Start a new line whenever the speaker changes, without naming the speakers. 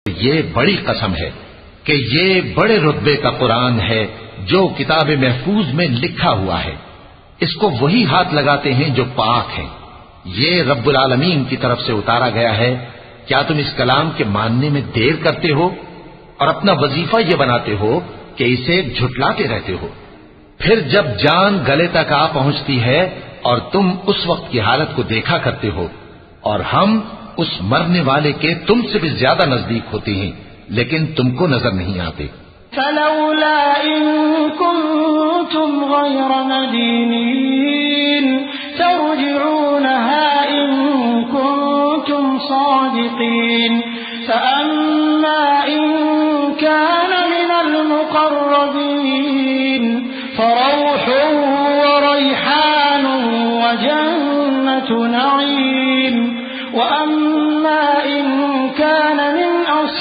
یہ بڑی قسم ہے کہ یہ بڑے رتبے کا قرآن ہے جو کتاب محفوظ میں لکھا ہوا ہے، اس کو وہی ہاتھ لگاتے ہیں جو پاک ہیں، یہ رب العالمین کی طرف سے اتارا گیا ہے۔ کیا تم اس کلام کے ماننے میں دیر کرتے ہو اور اپنا وظیفہ یہ بناتے ہو کہ اسے جھٹلاتے رہتے ہو؟ پھر جب جان گلے تک آ پہنچتی ہے اور تم اس وقت کی حالت کو دیکھا کرتے ہو اور ہم اس مرنے والے کے تم سے بھی زیادہ نزدیک ہوتے ہیں لیکن تم کو نظر نہیں آتے۔
فلولا إن كنتم غير مدينين ترجعونها إن كنتم صادقين فأما إن كان من المقربين فروح وريحان وجنة نعيم وأما